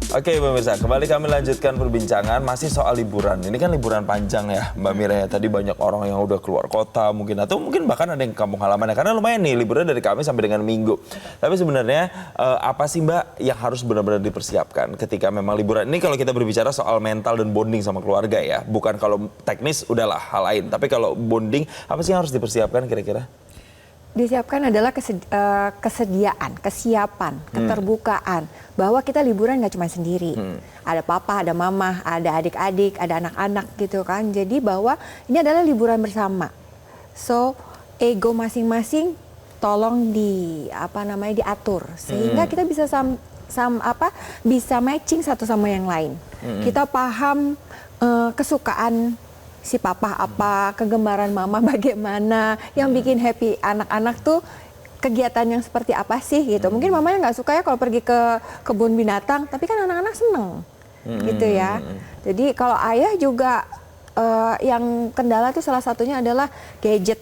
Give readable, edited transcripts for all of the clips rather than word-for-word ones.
Oke pemirsa, kembali kami lanjutkan perbincangan masih soal liburan. Ini kan liburan panjang ya Mbak Mira ya. Tadi banyak orang yang udah keluar kota mungkin atau mungkin bahkan ada yang ke kampung halaman ya. Karena lumayan nih liburan dari Kamis sampai dengan Minggu. Tapi sebenarnya apa sih Mbak yang harus benar-benar dipersiapkan ketika memang liburan? Ini kalau kita berbicara soal mental dan bonding sama keluarga ya. Bukan kalau teknis udahlah hal lain. Tapi kalau bonding apa sih yang harus dipersiapkan kira-kira? Disiapkan adalah kesediaan, kesiapan, keterbukaan. Bahwa kita liburan nggak cuma sendiri. Ada papa, ada mama, ada adik-adik, ada anak-anak gitu kan. Jadi bahwa ini adalah liburan bersama. So, ego masing-masing tolong diatur. Sehingga kita bisa bisa matching satu sama yang lain. Kita paham kesukaan si papa apa, kegemaran mama bagaimana, yang bikin happy anak-anak tuh kegiatan yang seperti apa sih gitu. Mungkin mamanya nggak suka ya kalau pergi ke kebun binatang, tapi kan anak-anak seneng gitu ya. Jadi kalau ayah juga yang kendala tuh salah satunya adalah gadget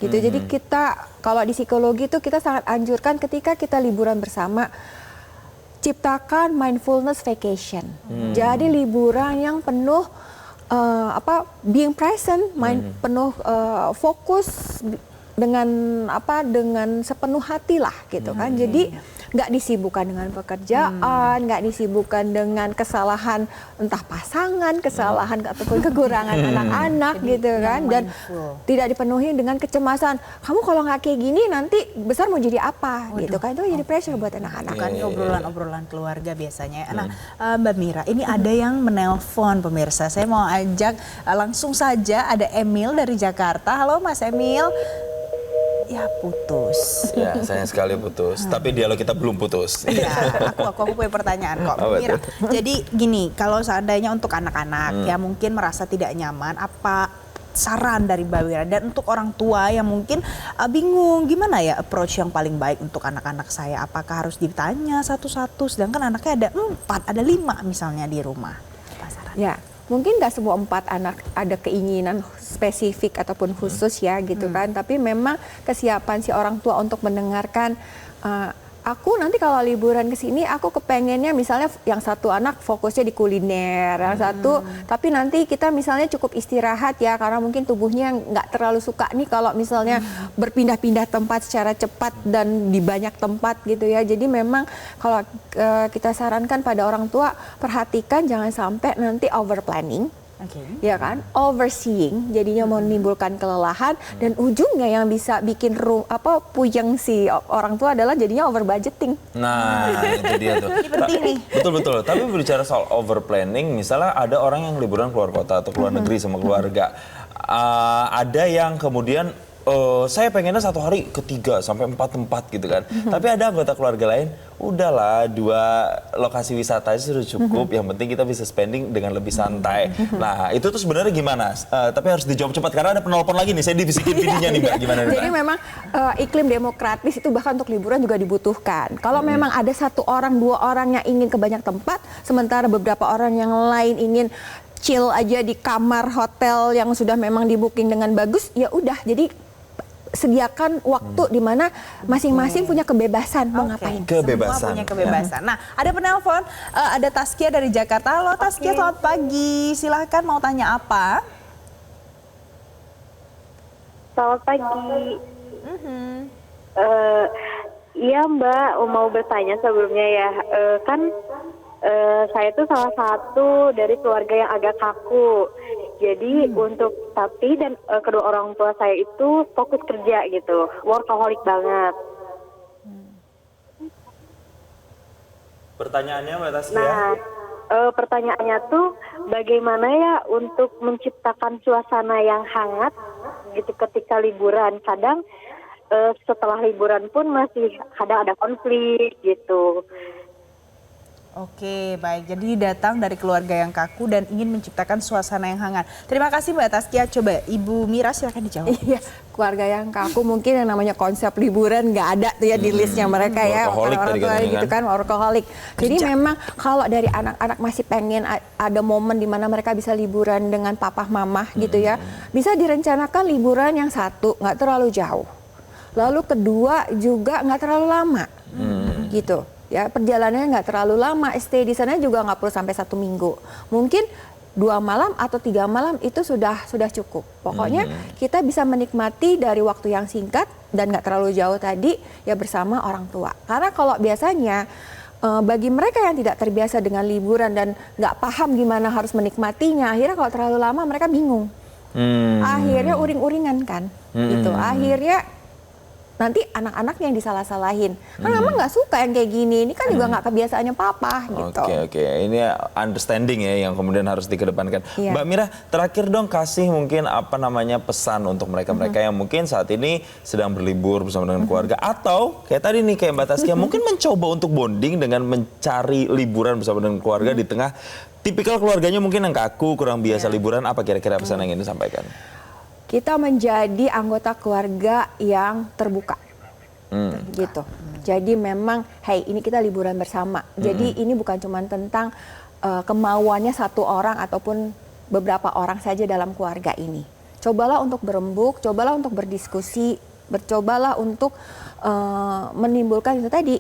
gitu. Jadi kita kalau di psikologi tuh kita sangat anjurkan ketika kita liburan bersama, ciptakan mindfulness vacation. Jadi liburan yang penuh being present, penuh fokus dengan sepenuh hati lah gitu kan. Jadi nggak disibukkan dengan pekerjaan, nggak disibukkan dengan kesalahan entah pasangan, kesalahan ataupun kekurangan anak-anak gitu kan, dan tidak dipenuhi dengan kecemasan. Kamu kalau nggak kayak gini nanti besar mau jadi apa gitu kan, itu jadi pressure buat anak-anak. Kan obrolan keluarga biasanya. Nah, Mbak Mira, ini ada yang menelpon pemirsa. Saya mau ajak langsung saja, ada Emil dari Jakarta. Halo Mas Emil. Ya putus. Ya sayang sekali putus. Tapi dialog kita belum putus. Ya, aku punya pertanyaan kok. Mira. Jadi gini, kalau seandainya untuk anak-anak yang mungkin merasa tidak nyaman, apa saran dari Mbak Mira? Dan untuk orang tua yang mungkin bingung gimana ya approach yang paling baik untuk anak-anak saya? Apakah harus ditanya satu-satu? Sedangkan anaknya ada 4, ada 5 misalnya di rumah. Apa saran? Ya. Mungkin nggak semua 4 anak ada keinginan spesifik ataupun khusus ya gitu kan. Tapi memang kesiapan si orang tua untuk mendengarkan, aku nanti kalau liburan ke sini aku kepengennya misalnya yang satu anak fokusnya di kuliner, yang satu tapi nanti kita misalnya cukup istirahat ya karena mungkin tubuhnya nggak terlalu suka nih kalau misalnya berpindah-pindah tempat secara cepat dan di banyak tempat gitu ya. Jadi memang kalau kita sarankan pada orang tua, perhatikan jangan sampai nanti over planning. Ya kan, overseeing jadinya menimbulkan kelelahan dan ujungnya yang bisa bikin puyeng si orang tua adalah jadinya over budgeting. Nah, itu dia tuh. Ini penting nih. Betul. Tapi berbicara soal over planning, misalnya ada orang yang liburan keluar kota atau keluar negeri sama keluarga. Ada yang kemudian saya pengennya 1 hari ke 3 sampai 4 tempat gitu kan. Tapi ada anggota keluarga lain, udahlah 2 lokasi wisata aja sudah cukup. Yang penting kita bisa spending dengan lebih santai. Nah itu tuh sebenarnya gimana? Tapi harus dijawab cepat karena ada penelpon lagi nih. Saya dibisikin videonya nih Mbak. Gimana nih Mbak? Jadi memang iklim demokratis itu bahkan untuk liburan juga dibutuhkan. Kalau memang ada 1 orang, 2 orang yang ingin ke banyak tempat, sementara beberapa orang yang lain ingin chill aja di kamar hotel yang sudah memang di booking dengan bagus, ya udah. Jadi sediakan waktu di mana masing-masing punya kebebasan mau ngapain. Kebebasan. Semua punya kebebasan. Nah, ada penelpon, ada Taskia dari Jakarta. Halo Taskia, selamat pagi. Silahkan mau tanya apa? Selamat pagi. Iya Mbak, mau bertanya sebelumnya ya. Saya tuh salah satu dari keluarga yang agak kaku. Jadi kedua orang tua saya itu fokus kerja gitu, workaholic banget. Pertanyaannya Mbak Taskia? Nah, pertanyaannya tuh bagaimana ya untuk menciptakan suasana yang hangat gitu ketika liburan. Kadang setelah liburan pun masih kadang ada konflik gitu. Oke, baik. Jadi datang dari keluarga yang kaku dan ingin menciptakan suasana yang hangat. Terima kasih Mbak Taskia. Coba Ibu Mira silakan dijawab. Iya, keluarga yang kaku mungkin yang namanya konsep liburan nggak ada tuh ya di listnya mereka ya. Orang tua gitu kan, workaholic. Jadi memang kalau dari anak-anak masih pengen ada momen di mana mereka bisa liburan dengan papa mama gitu ya, bisa direncanakan liburan yang satu nggak terlalu jauh. Lalu kedua juga nggak terlalu lama gitu. Ya, perjalanannya nggak terlalu lama, stay di sana juga nggak perlu sampai 1 minggu. Mungkin 2 malam atau 3 malam itu sudah cukup. Pokoknya kita bisa menikmati dari waktu yang singkat dan nggak terlalu jauh tadi ya bersama orang tua. Karena kalau biasanya bagi mereka yang tidak terbiasa dengan liburan dan nggak paham gimana harus menikmatinya, akhirnya kalau terlalu lama mereka bingung. Akhirnya uring-uringan kan, gitu. Akhirnya nanti anak-anak yang disalah-salahin. Karena memang nggak suka yang kayak gini. Ini kan juga nggak kebiasaannya papa gitu. Oke. Ini understanding ya yang kemudian harus dikedepankan. Iya. Mbak Mira, terakhir dong kasih mungkin pesan untuk mereka-mereka yang mungkin saat ini sedang berlibur bersama dengan keluarga atau kayak tadi nih kayak Mbak Taskia mungkin mencoba untuk bonding dengan mencari liburan bersama dengan keluarga di tengah tipikal keluarganya mungkin yang kaku, kurang biasa liburan. Apa kira-kira pesan yang ingin disampaikan? Kita menjadi anggota keluarga yang terbuka, gitu. Jadi memang, hey ini kita liburan bersama. Jadi ini bukan cuma tentang kemauannya satu orang ataupun beberapa orang saja dalam keluarga ini. Cobalah untuk berembuk, cobalah untuk berdiskusi, cobalah untuk menimbulkan itu tadi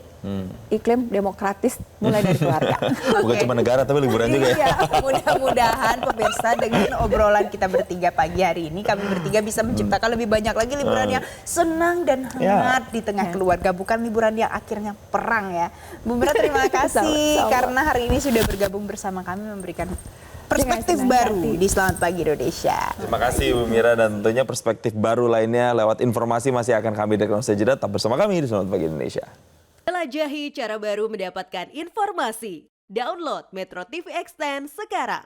iklim demokratis mulai dari keluarga. Bukan cuma negara tapi liburan juga ya. Iya, mudah-mudahan pemirsa dengan obrolan kita bertiga pagi hari ini, kami bertiga bisa menciptakan lebih banyak lagi liburan yang senang dan hangat di tengah keluarga, bukan liburan yang akhirnya perang ya. Bu Mira, terima kasih Sama-sama. karena hari ini sudah bergabung bersama kami memberikan perspektif senang baru hati. di Selamat Pagi Indonesia. Terima kasih Bu Mira dan tentunya perspektif baru lainnya lewat informasi masih akan kami deklarasi usai jeda. Tetap bersama kami di Selamat Pagi Indonesia. Jelajahi cara baru mendapatkan informasi. Download Metro TV Extend sekarang.